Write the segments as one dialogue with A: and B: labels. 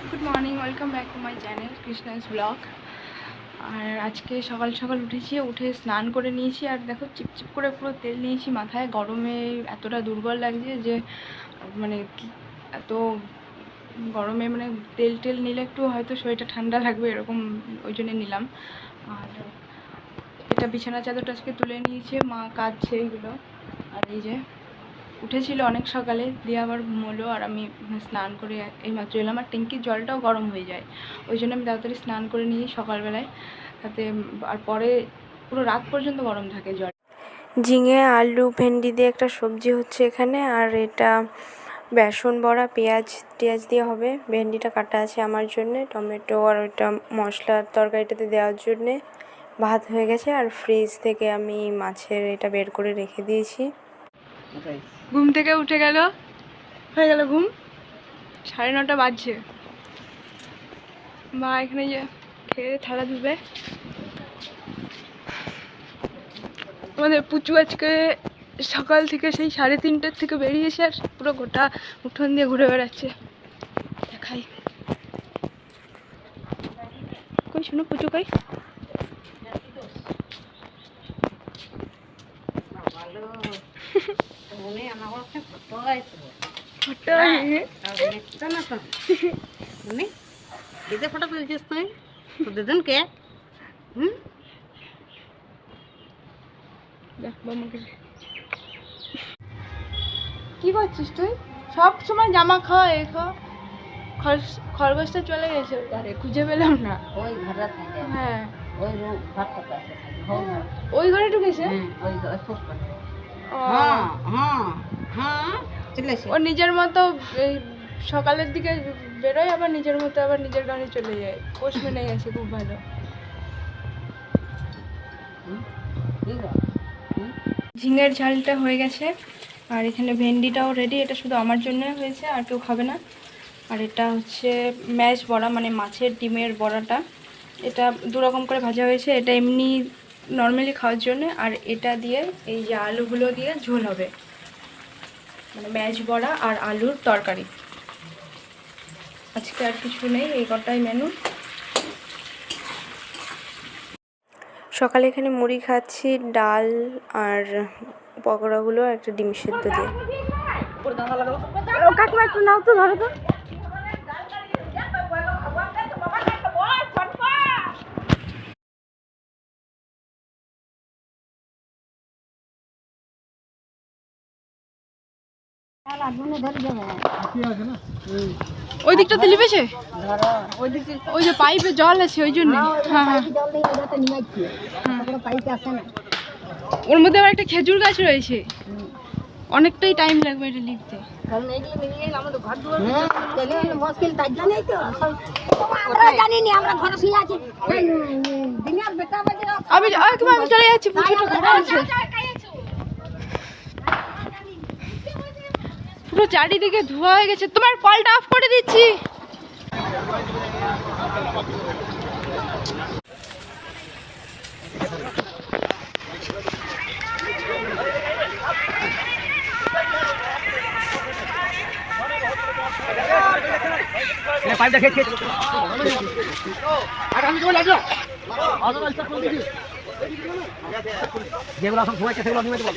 A: Good morning, welcome back to my channel Krishna's blog. আর আজকে সকাল সকাল উঠে স্নান করে নিয়েছি। আর দেখো চিপচিপ করে পুরো তেল নিয়েছি মাথায়। গরমে এতটা দুর্বল লাগছে যে মানে এত গরমে মানে তেল নিলে একটু হয়তো শরীরটা ঠান্ডা লাগবে এরকম, ওই জন্যে নিলাম। আর এটা বিছানা চাদরটা আজকে তুলে নিয়েছে মা, কাঁদছে এইগুলো। আর এই যে উঠেছিল অনেক সকালে, দিয়ে আবার ঘুমোলো। আর আমি স্নান করে এইমাত্র এলাম। আর ট্যাঙ্কির জলটাও গরম হয়ে যায়, ওই জন্য আমি তাড়াতাড়ি স্নান করে নিই সকালবেলায়, তাতে আর পরে পুরো রাত পর্যন্ত গরম থাকে জল।
B: ঝিঙে, আলু, ভেন্ডি দিয়ে একটা সবজি হচ্ছে এখানে। আর এটা বেসন বড়া, পেঁয়াজ টেয়াজ দিয়ে হবে। ভেন্ডিটা কাটা আছে আমার জন্যে, টমেটো আর ওইটা মশলার তরকারিটাতে দেওয়ার জন্যে। ভাত হয়ে গেছে। আর ফ্রিজ থেকে আমি মাছের এটা বের করে রেখে দিয়েছি।
A: ঘুম থেকে উঠে গেল, হয়ে গেল ঘুম, 9:30 বাজছে। মা এখানে যে খেয়ে থালা ধুবে। আমাদের পুচু আজকে সকাল থেকে সেই 3:30 থেকে বেরিয়েছে আর পুরো গোটা উঠোন দিয়ে ঘুরে বেড়াচ্ছে। দেখাই, কই শোনো পুচু কই?
C: ফটো তুলছিস তুই? দুজন কে?
A: কি করছিস তুই? সব সময় জামা খাওয়া এ খাওয়া। খরগোশটা চলে গেছে ওখানে, খুঁজে পেলাম না।
C: ওই ঘরে থাকে।
A: হ্যাঁ,
C: ওই ঘরটা আছে।
A: ওই ঘরে ঢুকেছে।
C: ওই ঘরে খুব করে।
A: ও,
C: হ্যাঁ চলে এসে।
A: ও নিজের মতো এই সকালের দিকে বেরোয়, আবার নিজের মতো আবার নিজের ঘরে চলে যায়। পোষ মেনে গেছে, খুব ভালো। ঝিঙের ঝালটা হয়ে গেছে। আর এখানে ভেন্ডিটাও রেডি। এটা শুধু আমার জন্য হয়েছে, আর কেউ খাবে না। আর এটা হচ্ছে ম্যাশ বড়া, মানে মাছের ডিমের বড়াটা। এটা দুরকম করে ভাজা হয়েছে। এটা এমনি নর্মালি খাওয়ার জন্য, আর এটা দিয়ে এই যে আলুগুলো দিয়ে ঝোল হবে, মানে ম্যাশ বড়া আর আলুর তরকারি। আজকে আর কিছু নেই, এই কটাই মেনু।
B: সকালে এখানে মুড়ি খাচ্ছি, ডাল আর পকোড়াগুলো একটা ডিম সেদ্ধ দিয়ে।
A: কাকিমা একটু নাও তো, ধরো তো। ওই দিকটা তেলি পেছে, ওই যে পাইপে জল আছে ওই জন্য। হ্যাঁ হ্যাঁ, ওর মধ্যে আবার একটা খেজুর গাছ রয়েছে, অনেকটাই টাইম লাগবে এটা লিখতে। আমি চলে যাচ্ছি, পুরো চারিদিকে ধোয়া হয়ে গেছে। তোমার কলটা অফ করে দিচ্ছি।
D: যেগুলো সব ঘুমাইছে সেগুলো নিয়ে দেবো।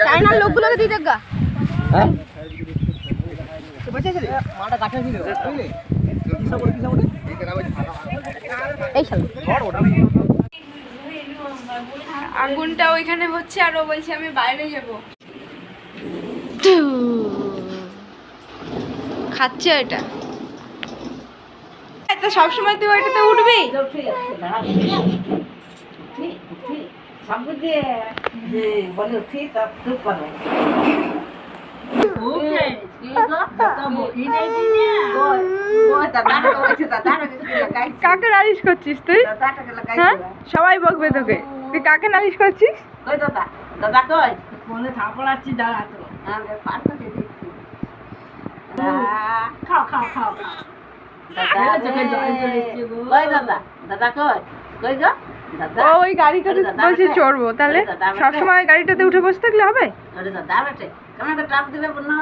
A: চাইনার লোকগুলোকে দিয়ে দেখ।
D: হ্যাঁ
A: আগুনটা ওইখানে হচ্ছে, আর ও বলছে আমি বাইরে যাব। খাচ্ছে এটা। তো সবসময় তুই ওইটাতে উঠবি?
C: বলে উঠি তা চুপ করো।
A: কাকে নালিশ করছিস তুই? হ্যাঁ, সবাই বকবে তোকে। তুই কাকে নালিশ করছিস?
C: কই দাদা? দাদা কই? ফোনে থাপড় আসছি, দাঁড়া তো। খাও খাও খাও। দাদা কই দাদা? দাদা কই? কই গো? দাদা
A: ওই গাড়িটাতে বলছি চড়বো, তাহলে সবসময় গাড়িটাতে উঠে বসে থাকলে হবে?
C: ওরে দাদা বেটে কেমনকে টপ দিবে বোনো,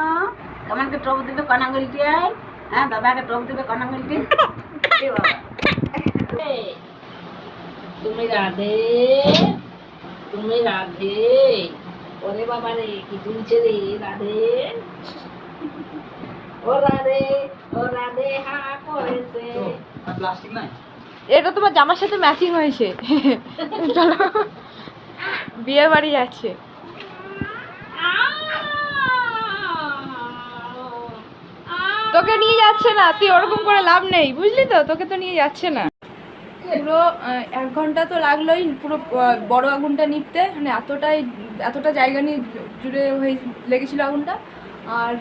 C: কেমনকে টপ দিবে কোন আঙুলটিয়ায়? হ্যাঁ দাদাকে টপ দিবে কোন আঙুলটি? এ বাবা তুমি রাধে, তুমি রাধে। ওরে বাবা রে কি তুলছে রে রাধে, ও রাধে, ও রাধে হা করেছে।
D: প্লাস্টিক নাই?
A: এটা তোমার জামার সাথে ম্যাচিং হয়েছে। চলো বিয়ে বাড়ি যাচ্ছে। তোকে নিয়ে যাচ্ছে না, তুই ওরকম করে লাভ নেই, বুঝলি তো? তোকে তো নিয়ে যাচ্ছে না। পুরো 1 ঘন্টা তো লাগলোই পুরো বড় আগুনটা নিভতে, মানে এতটা জায়গা নিয়ে জুড়ে হয়ে লেগেছিল আগুনটা। আর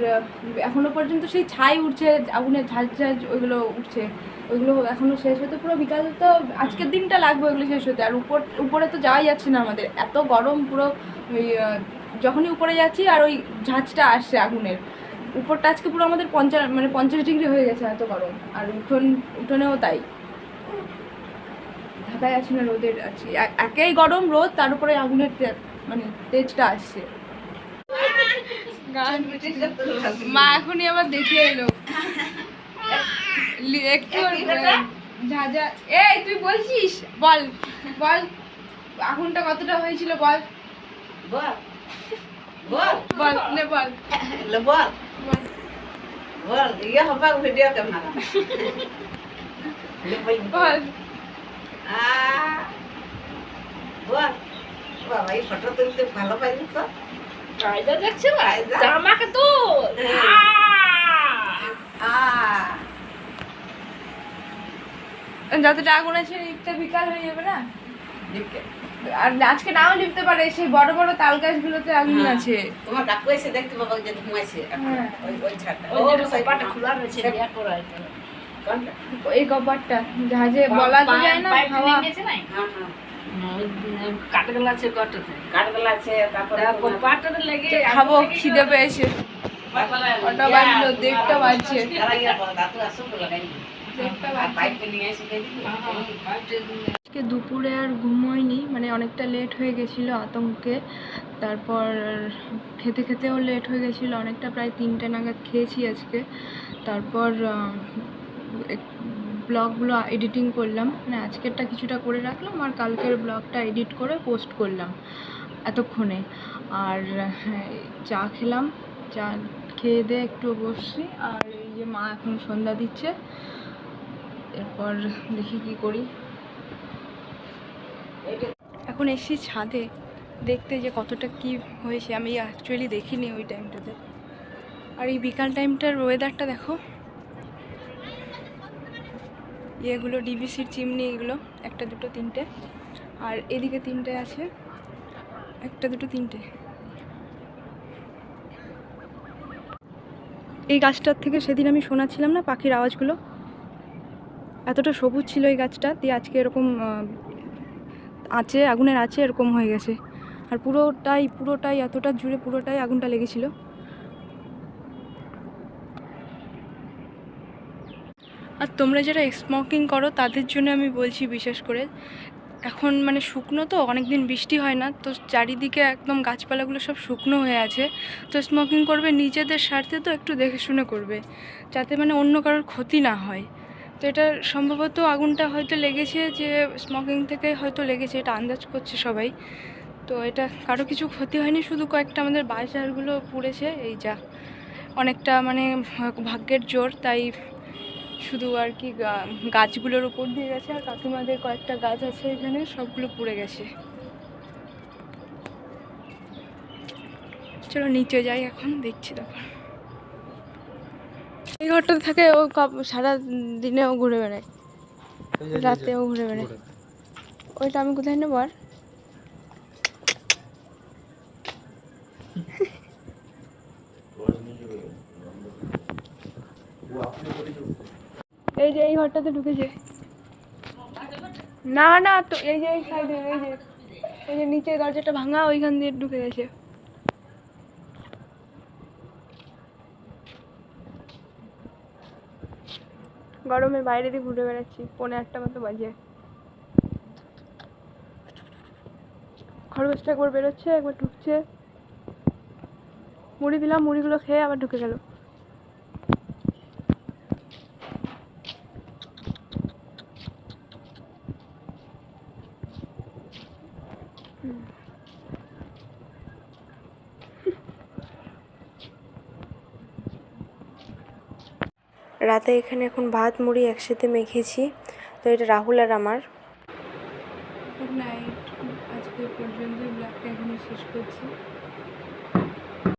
A: এখনো পর্যন্ত সেই ছাই উঠছে, আগুনের ঝাঁঝ ওইগুলো উঠছে, ওইগুলো এখনো শেষ হতে পুরো বিকাল, তো আজকের দিনটা লাগবে ওইগুলো শেষ হতে। আর উপরে তো যাওয়াই যাচ্ছে না আমাদের, এত গরম পুরো। ওই যখনই উপরে যাচ্ছি আর ওই ঝাঁঝটা আসছে আগুনের, উপরটা আজকে পুরো আমাদের 50 ডিগ্রি হয়ে গেছে, এত গরম। আর উঠোনেও তাই, ঢাকায় আছি না, রোদের আছি, একেই গরম রোদ, তার উপরে আগুনের মানে তেজটা আসছে। মা এখনই আবার দেখে এলো একটু ঝাঁঝা। এই তুই বলছিস, বল বল আগুনটা কতটা হয়েছিল, বল
C: বল বল
A: বল নে বল
C: বল
A: বল।
C: বল ইয়ে হবে ভিডিও কেমন
A: বল
C: বল বাবা এই ফটো তুলতে ভালো পাইলি তো?
A: কায়দা দেখছে জামাকে তো যতটা আগুন আছে লিপতে বিকাল হয়ে যাবে না। আর আজকে নাও লিপতে পারে, সেই বড় বড় তাল গাছগুলোতে আগুন আছে।
C: তোমার কাকু এসে দেখতে পাবো যে ঘুমাইছে ওই ছাড়টা খোলা রয়েছে
A: এই কপারটা জাহাজে বলা তো যায় না, হাওয়া
C: কাঠগোলা আছে, কাঠগোলা আছে, তারপরে কপারটা লেগে
A: খাবো, খিদে পেয়েছে। কটা বাজলো? 1:30 বাজছে। আজকে দুপুরে আর ঘুম হয়নি, মানে অনেকটা লেট হয়ে গেছিলো আতঙ্কে। তারপর খেতে খেতেও লেট হয়ে গেছিলো অনেকটা, প্রায় 3টে নাগাদ খেয়েছি আজকে। তারপর ব্লগগুলো এডিটিং করলাম, মানে আজকেরটা কিছুটা করে রাখলাম আর কালকের ব্লগটা এডিট করে পোস্ট করলাম এতক্ষণে। আর চা খেলাম, চা খেয়ে দিয়ে একটু বসছি। আর এই যে মা এখন সন্ধ্যা দিচ্ছে, এরপর দেখি কি করি। এখন এসছি ছাদে দেখতে যে কতটা কি হয়েছে, আমি অ্যাকচুয়ালি দেখিনি ওই টাইমটাতে। আর এই বিকাল টাইমটার ওয়েদারটা দেখো, এগুলো ডিভিসির চিমনি, এগুলো 1, 2, 3টে, আর এদিকে 3টে আছে, 1, 2, 3টে। এই গাছটার থেকে সেদিন আমি শোনাচ্ছিলাম না পাখির আওয়াজগুলো, এতটা সবুজ ছিল এই গাছটা, দিয়ে আজকে এরকম আগুনের আছে এরকম হয়ে গেছে। আর পুরোটাই এতটা জুড়ে পুরোটাই আগুনটা লেগেছিল। আর তোমরা যারা স্মোকিং করো তাদের জন্য আমি বলছি বিশেষ করে, এখন মানে শুকনো তো, অনেক দিন বৃষ্টি হয় না, তো চারিদিকে একদম গাছপালাগুলো সব শুকনো হয়ে আছে। তো স্মোকিং করবে নিজেদের স্বার্থে, তো একটু দেখে শুনে করবে, যাতে মানে অন্য কারোর ক্ষতি না হয়। তো এটা সম্ভবত আগুনটা হয়তো লেগেছে, যে স্মোকিং থেকে হয়তো লেগেছে, এটা আন্দাজ করছে সবাই। তো এটা কারো কিছু ক্ষতি হয়নি, শুধু কয়েকটা আমাদের বাঁশঝাড়গুলো পুড়েছে, এই যা। অনেকটা মানে ভাগ্যের জোর, তাই শুধু আর কি গাছগুলোর উপর দিয়ে গেছে। আর কাকিমাদের কয়েকটা গাছ আছে এখানে, সবগুলো পুড়ে গেছে। চলো নিচে যাই, এখন দেখছি। তারপর এই ঘরটাতে থাকে ও, সারা দিনেও ঘুরে বেড়ায়, রাতেও ঘুরে বেড়ায়। ওইটা আমি কোথায় নেবো? আর এই যে এই ঘরটাতে ঢুকেছে না, না তো এই যে এই সাইডে, এই যে নিচে দরজাটা ভাঙা, ওইখান দিয়ে ঢুকে গেছে। গরমে বাইরে দিয়ে ঘুরে বেড়াচ্ছি, 1:45 মতো বাজে। খরগোশটা একবার বেরোচ্ছে, একবার ঢুকছে। মুড়ি দিলাম, মুড়িগুলো খেয়ে আবার ঢুকে গেল।
B: রাতে এখানে এখন ভাত মুড়ি একসাথে মেখেছি। তো এটা রাহুল আর আমার।
A: Good night. আজকে পর্যন্ত ব্লগটা এখানে শেষ করছি।